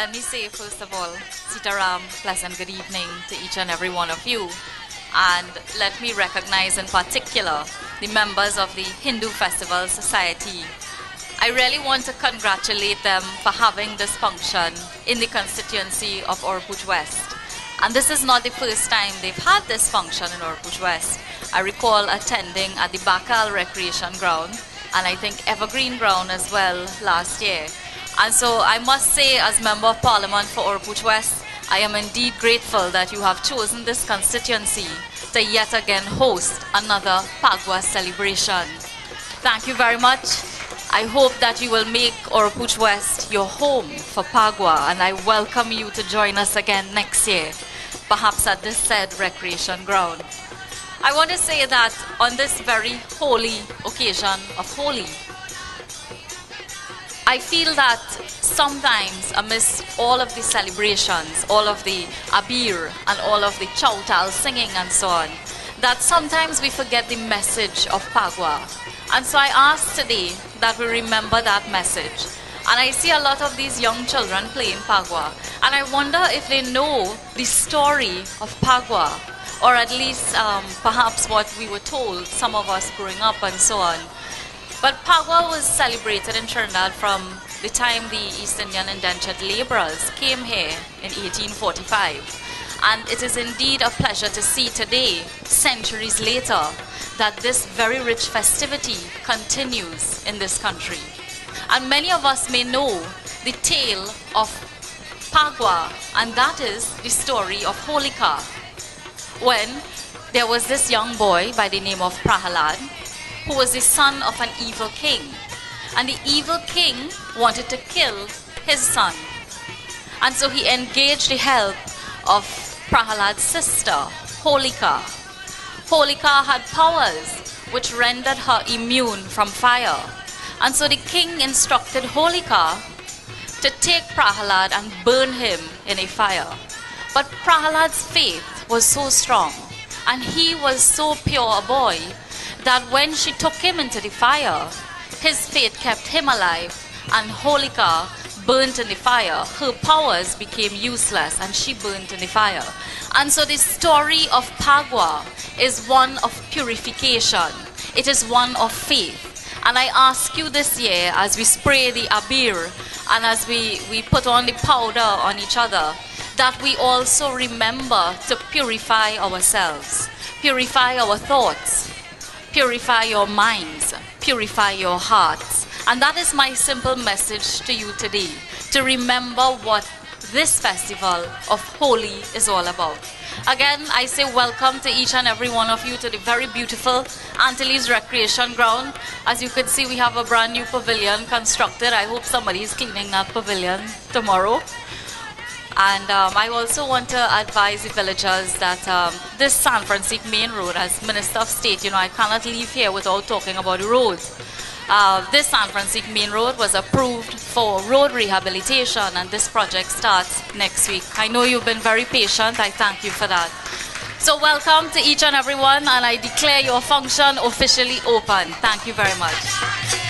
Let me say, first of all, Sitaram, pleasant good evening to each and every one of you. And let me recognize in particular the members of the Hindu Festival Society. I really want to congratulate them for having this function in the constituency of Orpuj West. And this is not the first time they've had this function in Orpuj West. I recall attending at the Bakal Recreation Ground, and I think Evergreen Ground as well last year. And so I must say, as Member of Parliament for Orpuj West, I am indeed grateful that you have chosen this constituency to yet again host another Phagwa celebration. Thank you very much. I hope that you will make Orpuj West your home for Phagwa, and I welcome you to join us again next year, perhaps at this said recreation ground. I want to say that on this very holy occasion of Holi, I feel that sometimes amidst all of the celebrations, all of the abir and all of the chautal singing and so on, that sometimes we forget the message of Phagwa. And so I ask today that we remember that message. And I see a lot of these young children playing Phagwa, and I wonder if they know the story of Phagwa, or at least perhaps what we were told, some of us growing up and so on. But Phagwa was celebrated in Trinidad from the time the East Indian indentured laborers came here in 1845. And it is indeed a pleasure to see today, centuries later, that this very rich festivity continues in this country. And many of us may know the tale of Phagwa, and that is the story of Holika, when there was this young boy by the name of Prahalad, who was the son of an evil king. And the evil king wanted to kill his son. And so he engaged the help of Prahalad's sister, Holika. Holika had powers which rendered her immune from fire. And so the king instructed Holika to take Prahalad and burn him in a fire. But Prahalad's faith was so strong, and he was so pure a boy, that when she took him into the fire, his faith kept him alive, and Holika burnt in the fire. Her powers became useless, and she burnt in the fire. And so the story of Phagwa is one of purification. It is one of faith. And I ask you this year, as we spray the abir, and as we put on the powder on each other, that we also remember to purify ourselves, purify our thoughts, purify your minds, purify your hearts. And that is my simple message to you today, to remember what this festival of Holi is all about. Again, I say welcome to each and every one of you to the very beautiful Antilles Recreation Ground. As you can see, we have a brand new pavilion constructed. I hope somebody is cleaning that pavilion tomorrow. And I also want to advise the villagers that this San Francisco main road, as Minister of State, I cannot leave here without talking about the roads. This San Francisco main road was approved for road rehabilitation, and this project starts next week. I know you've been very patient. I thank you for that. So welcome to each and everyone, and I declare your function officially open. Thank you very much.